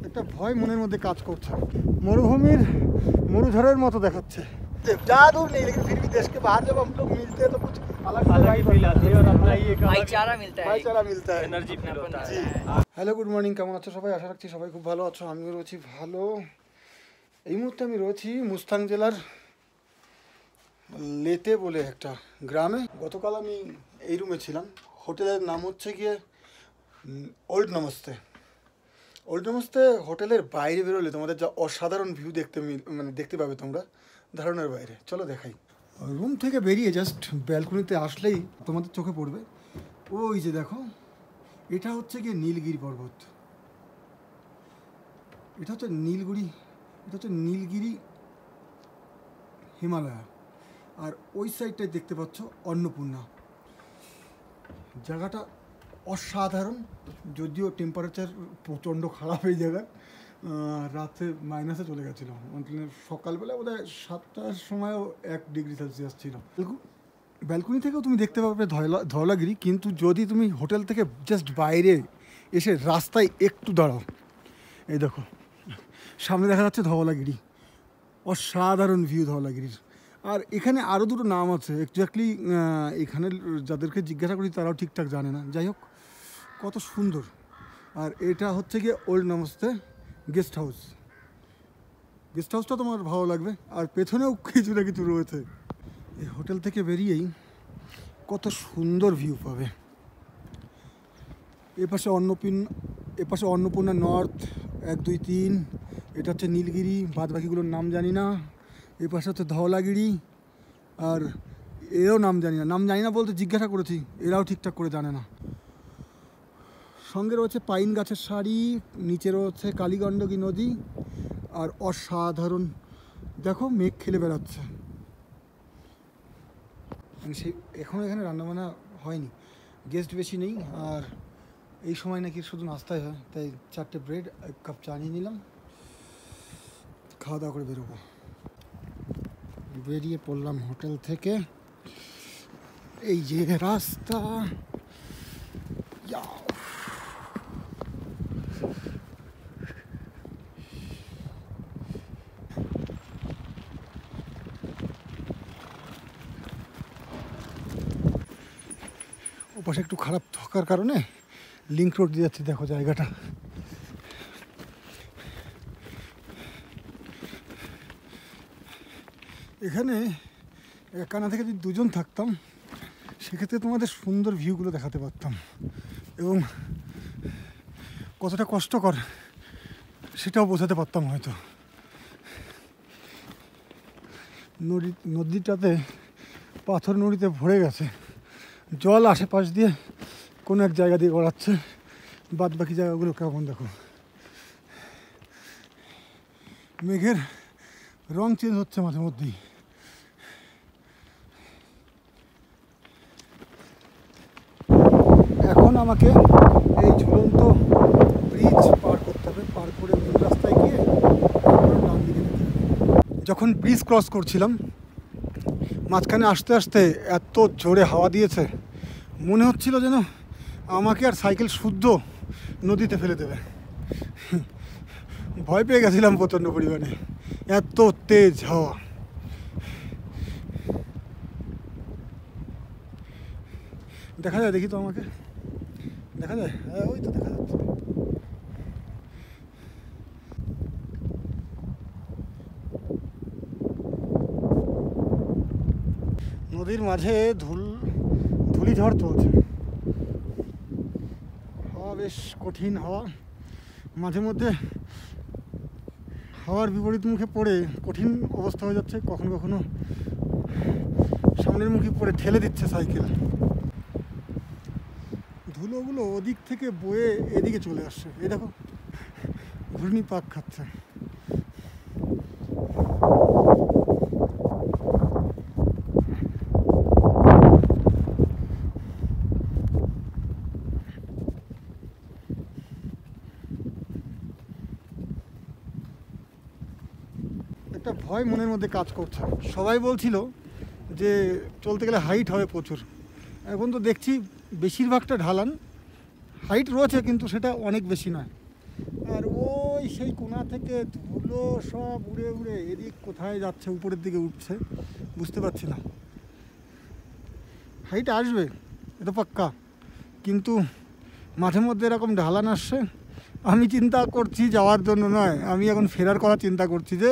একটা ভয় মনের মধ্যে কাজ করছে। मरुभूमिर मरुधरेर मतो देखाচ্ছে। जादू नहीं, लेकिन फिर भी देश के बाहर जब हम लोग मिलते हैं तो कुछ अलग ही फील आती है और अपना ही एक भाईचारा मिलता है, एनर्जी फील होता है। हेलो गुड मर्निंग, কেমন আছো সবাই? আশা রাখছি সবাই খুব ভালো আছো। আমিও রয়েছি ভালো। এই মুহূর্তে আমি রয়েছি মুস্তাং জেলার লেতে বলে একটা গ্রামে। গতকাল আমি এই রুমে ছিলাম। হোটেলের নাম হচ্ছে গিয়ে ওল্ড নমস্তে। ওল্ড নমস্তে হোটেলের বাইরে বেরোলে তোমাদের যা অসাধারণ ভিউ দেখতে পাবে তোমরা, ধারণার বাইরে। চলো দেখাই। রুম থেকে বেরিয়ে জাস্ট ব্যালকনিতে আসলেই তোমাদের চোখে পড়বে ওই যে দেখো, এটা হচ্ছে গিয়ে নীলগিরি পর্বত। এটা হচ্ছে নীলগিরি হিমালয়। আর ওই সাইডটায় দেখতে পাচ্ছ অন্নপূর্ণা। জায়গাটা অসাধারণ, যদিও টেম্পারেচার প্রচণ্ড খারাপ এই জায়গায়। রাতে মাইনাসে চলে গেছিলো, সকালবেলা বোধহয় 7টার সময়ও 1 ডিগ্রি সেলসিয়াস ছিল। ব্যালকনি থেকেও তুমি দেখতে পাবে ধওলাগিরি, কিন্তু যদি তুমি হোটেল থেকে জাস্ট বাইরে এসে রাস্তায় একটু দাঁড়াও, এই দেখো সামনে দেখা যাচ্ছে ধওলাগিরি। অসাধারণ ভিউ ধওলাগিরির। আর এখানে আরও দুটো নাম আছে, এক্স্যাক্টলি এখানে যাদেরকে জিজ্ঞাসা করি তারাও ঠিকঠাক জানে না। যাই হোক, কত সুন্দর। আর এটা হচ্ছে গিয়ে old Namaste guest house. Guest হাউসটা তোমার ভালো লাগবে। আর পেছনেও কিছু না কিছু রয়েছে। এই হোটেল থেকে বেরিয়েই কত সুন্দর ভিউ পাবে। এপাশে অন্নপূর্ণা নর্থ 1, 2, 3। এটা হচ্ছে নীলগিরি, বাদ বাকিগুলোর নাম জানি না। এই পাশে হচ্ছে ধওলাগিরি, আর এরও নাম জানি না বলতে জিজ্ঞাসা করেছি, এরাও ঠিকঠাক করে জানে না। সঙ্গে রয়েছে পাইন গাছের সারি, নিচে রয়েছে কালীগণ্ডকী নদী। আর অসাধারণ দেখো মেঘ খেলে বেড়াচ্ছে। এখনও এখানে রান্নাবান্না হয়নি, গেস্ট বেশি নেই। আর এই সময় নাকি শুধু নাস্তাই হয়, তাই 4টে ব্রেড, 1 কাপ চা নিয়ে নিলাম, খাওয়া দাওয়া করে বেরোবো। বেরিয়ে পড়লাম হোটেল থেকে। এই যে রাস্তা, ওপাশে একটু খারাপ থাকার কারণে লিঙ্ক রোড দিয়ে যাচ্ছি। দেখো জায়গাটা, এখানে একানা থেকে যদি 2জন থাকতাম সেক্ষেত্রে তোমাদের সুন্দর ভিউগুলো দেখাতে পারতাম, এবং কতটা কষ্টকর সেটাও বোঝাতে পারতাম হয়তো। নদীটাতে পাথর নদীতে ভরে গেছে, জল আশেপাশ দিয়ে কোনো এক জায়গা দিয়ে গড়াচ্ছে, বাদ বাকি জায়গাগুলো কেমন দেখো। মেঘের রং চেঞ্জ হচ্ছে মাঝে মধ্যেই। এখন আমাকে এই ঝুলন্ত ব্রিজ পার করতে হবে, পার করে মেন রাস্তায় গিয়ে ডান দিকে যেতে হবে। যখন ব্রিজ ক্রস করছিলাম, মাঝখানে আসতে আসতে এত জোরে হাওয়া দিয়েছে, মনে হচ্ছিল যেন আমাকে আর সাইকেল শুদ্ধ নদীতে ফেলে দেবে। ভয় পেয়ে গেছিলাম প্রচণ্ড পরিমাণে, এত তেজ হাওয়া। দেখা যায়, দেখি তো আমাকে দেখা যায়। হ্যাঁ, ওই তো দেখা যাচ্ছে। নদীর মাঝে ধূলিঝড় চলছে। হাওয়া বেশ কঠিন হাওয়া। মাঝে মধ্যে হাওয়ার বিপরীত মুখে পড়ে কঠিন অবস্থা হয়ে যাচ্ছে, কখনো কখনো সামনের মুখে পড়ে ঠেলে দিচ্ছে সাইকেল। ধুলোগুলো ওদিক থেকে বয়ে এদিকে চলে আসছে। এই দেখো ঘূর্ণি পাক খাচ্ছে। একটা ভয় মনের মধ্যে কাজ করছে। সবাই বলছিল যে চলতে গেলে হাইট হবে প্রচুর। এখন তো দেখছি বেশিরভাগটা ঢালান, হাইট রয়েছে কিন্তু সেটা অনেক বেশি নয়। আর ওই সেই কোণা থেকে ধুলো সব উড়ে উড়ে এদিক কোথায় যাচ্ছে, উপরের দিকে উঠছে বুঝতে পারছি না। হাইট আসবে এটা পাক্কা, কিন্তু মাঝে মধ্যে এরকম ঢালান আসছে। আমি চিন্তা করছি যাওয়ার জন্য নয়, আমি এখন ফেরার কথা চিন্তা করছি। যে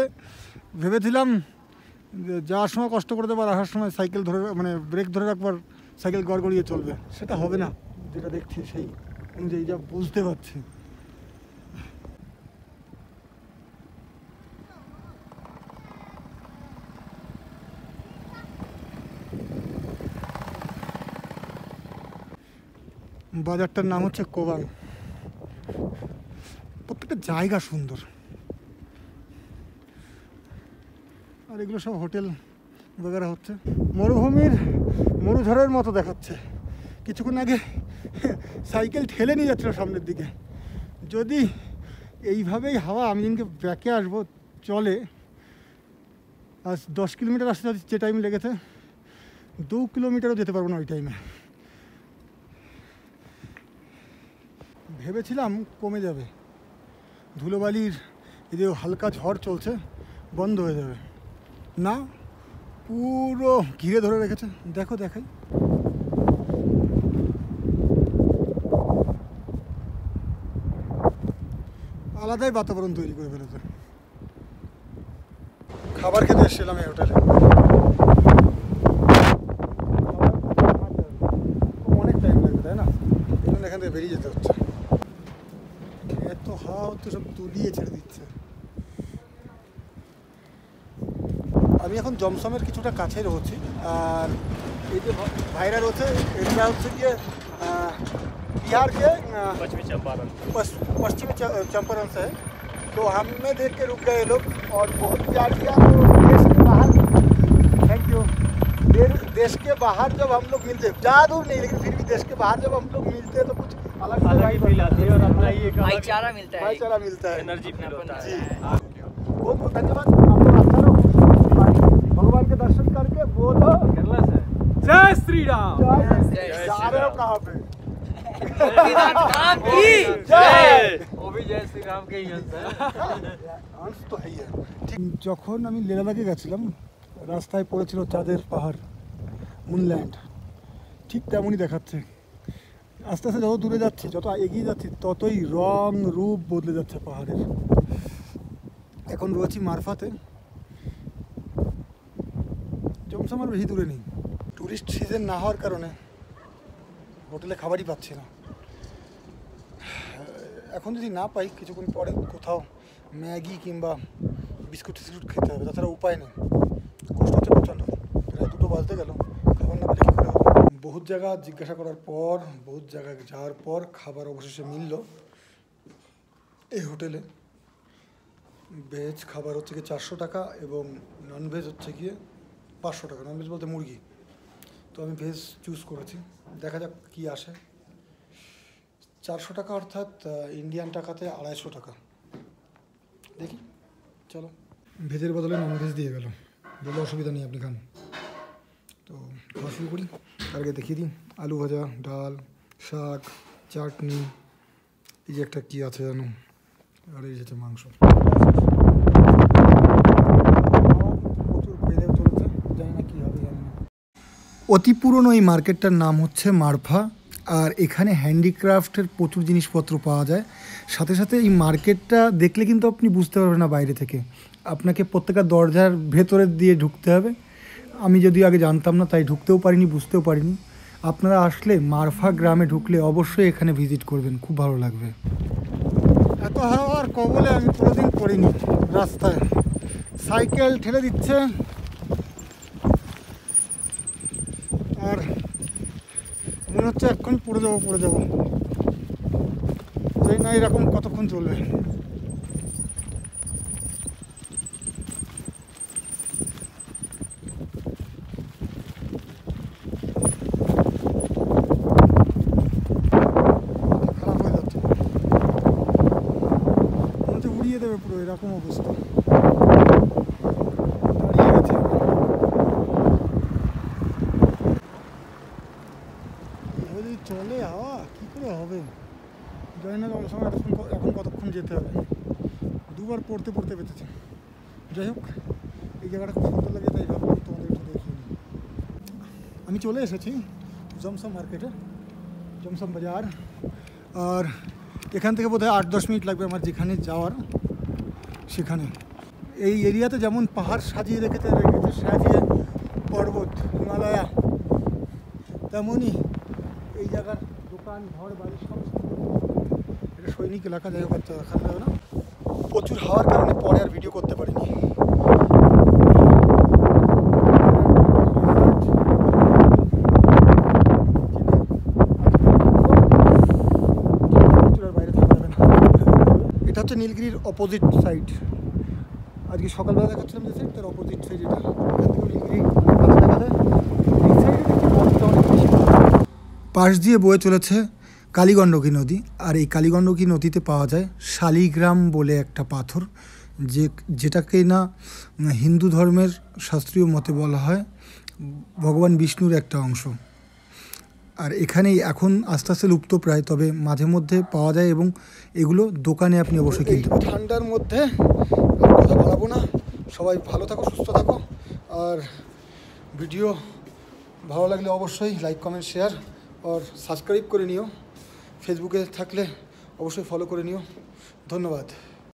ভেবেছিলাম যাওয়ার সময় কষ্ট করে দেবার, আসার সময় সাইকেল ধরে মানে ব্রেক ধরে রাখবার, সাইকেল গড়গড়িয়ে চলবে, সেটা হবে না। যেটা দেখছি সেই অনুযায়ী যা বুঝতে পারছি। বাজারটার নাম হচ্ছে কোবাং। প্রত্যেকটা জায়গা সুন্দর, আর এগুলো সব হোটেল বগেরা হচ্ছে। মরুভূমির মরুঝড়ের মতো দেখাচ্ছে। কিছুক্ষণ আগে সাইকেল ঠেলে নিয়ে যাচ্ছিল সামনের দিকে। যদি এইভাবেই হাওয়া, আমি দিনকে ব্যাকে আসবো চলে, আজ 10 কিলোমিটার আসতে যে টাইম লেগেছে, 2 কিলোমিটারও যেতে পারবো না ওই টাইমে। ভেবেছিলাম কমে যাবে, ধুলোবালির এই যে হালকা ঝড় চলছে বন্ধ হয়ে যাবে, না পুরো ঘিরে ধরে রেখেছে। দেখো দেখাই, আলাদাই বাতাবরণ তৈরি করে ফেলেছে। খাবার খেতে এসেছিলাম এই হোটেলে, অনেক টাইম লাগবে তাই না, এখন এখান থেকে বেরিয়ে যেতে হচ্ছে। এত হাওয়া হচ্ছে, সব তুলিয়ে ছেড়ে দিচ্ছে। আমি এখন জমসমের কিছুটা কাছে রয়েছি, আর এই যে ভাইরা রয়েছে এটা হচ্ছে গিয়ে बिहार के पश्चिमी चंपारण से है। तो हमें देख के रुक गए लोग और बहुत प्यार किया। तो देश के बाहर, थैंक यू, देश के बाहर जब हम लोग मिलते, ज़्यादा दूर नहीं लेकिन फिर भी देश के बाहर जब हम लोग मिलते हैं तो कुछ अलग फील आती है और अपना ही एक भाईचारा मिलता है, एनर्जी फील होता है। बहुत बहुत धन्यवाद। आप लोग अच्छा रहो, भगवान के दर्शन करके बोलो केरला से जय श्री राम। जा रहे हो कहाँ पे? যখন আমি লেলাদাকে গেছিলাম, রাস্তায় পড়েছিল চাঁদের পাহাড়, মুনল্যান্ড, ঠিক তেমনই দেখাচ্ছে। আস্তে আস্তে যত দূরে যাচ্ছি, যত এগিয়ে যাচ্ছি, ততই রং রূপ বদলে যাচ্ছে পাহাড়ের। এখন রয়েছি মারফাতে, জমসম আর বেশি দূরে নেই। টুরিস্ট সিজন না হওয়ার কারণে হোটেলে খাবারই পাচ্ছি না। এখন যদি না পাই, কিছুক্ষণ পরে কোথাও ম্যাগি কিংবা বিস্কুট টিস্কুট খেতে হবে, তাছাড়া উপায় নেই। কষ্ট হচ্ছে প্রচণ্ড, প্রায় 2টো বাজতে গেল, খাবার না পেলে কী করে হবে। বহুত জায়গা জিজ্ঞাসা করার পর, বহুত জায়গায় যাওয়ার পর খাবার অবশেষে মিলল এই হোটেলে। ভেজ খাবার হচ্ছে গিয়ে 400 টাকা এবং ননভেজ হচ্ছে গিয়ে 500 টাকা। ননভেজ বলতে মুরগি। তো আমি ভেজ চুজ করেছি, দেখা যাক কী আসে। 400 টাকা অর্থাৎ ইন্ডিয়ান টাকাতে 250 টাকা। দেখি, চলো। ভেজের বদলে ননভেজ দিয়ে গেল, বলে অসুবিধা নেই, আপনি খান। তো খাওয়া শুরু করি। তার আগে দেখিয়ে দিই, আলু ভাজা, ডাল, শাক, চাটনি, এই যে একটা কী আছে জানো, আর এই যে মাংস। প্রচুর বেড়ে চলেছে, জানি না কী হবে, জানি না। অতি পুরনো এই মার্কেটটার নাম হচ্ছে মারফা, আর এখানে হ্যান্ডিক্রাফটের প্রচুর জিনিসপত্র পাওয়া যায়। সাথে সাথে এই মার্কেটটা দেখলে কিন্তু আপনি বুঝতে পারবেন না বাইরে থেকে, আপনাকে প্রত্যেকটা দরজার ভেতরে দিয়ে ঢুকতে হবে। আমি যদিও আগে জানতাম না, তাই ঢুকতেও পারিনি, বুঝতেও পারিনি। আপনারা আসলে মারফা গ্রামে ঢুকলে অবশ্যই এখানে ভিজিট করবেন, খুব ভালো লাগবে। এত হাওয়ার কবলে আমি কোনোদিন পড়িনি। রাস্তায় সাইকেল ঠেলে দিচ্ছে, আর মনে হচ্ছে এক্ষুনি পড়ে যাবো। জানি না এরকম কতক্ষণ চলবে। খারাপ হয়ে যাচ্ছে, মনে হচ্ছে উড়িয়ে দেবে পুরো, এরকম অবস্থা। দাঁড়িয়ে গেছে। যদি চলে হাওয়া, কী করে হবে জানি না। সময় এখন কতক্ষণ যেতে হবে। একবার পড়তে পড়তে বেঁচেছে। যাই হোক, এই জায়গাটা খুব সুন্দর লাগে, তাই ভাবলাম তোমাদের একটু দেখিয়ে নিই। আমি চলে এসেছি জমসম মার্কেটে, জমসম বাজার। আর এখান থেকে বোধহয় 8-10 মিনিট লাগবে আমার যেখানে যাওয়ার সেখানে। এই এরিয়াতে যেমন পাহাড় সাজিয়ে রেখেছে সাজিয়ে পর্বত হিমালয়া, তেমনই এই জায়গার দোকান ঘর বাড়ি সব। এটা সৈনিক এলাকা, যাই হোক দেখা যাবে না। প্রচুর হাওয়ার কারণে পরে আর ভিডিও করতে পারিনি। এটা হচ্ছে নীলগিরির অপোজিট সাইড। আজকে সকালবেলা দেখাচ্ছিলাম যে সাইড, তার অপোজিট সাইড এটা। নীলগিরি পাশ দিয়ে বয়ে চলেছে কালীগণ্ডকী নদী। আর এই কালীগণ্ডকী নদীতে পাওয়া যায় শালিগ্রাম বলে একটা পাথর, যেটাকে না হিন্দু ধর্মের শাস্ত্রীয় মতে বলা হয় ভগবান বিষ্ণুর একটা অংশ। আর এখানেই এখন আস্তে আস্তে লুপ্ত প্রায়, তবে মাঝে মধ্যে পাওয়া যায় এবং এগুলো দোকানে আপনি অবশ্যই কিনতে পারেন। ঠান্ডার মধ্যে কথা বলাবো না, সবাই ভালো থাকো, সুস্থ থাকো। আর ভিডিও ভালো লাগলে অবশ্যই লাইক কমেন্ট শেয়ার আর সাবস্ক্রাইব করে নিও। ফেসবুকে থাকলে অবশ্যই ফলো করে নিও। ধন্যবাদ।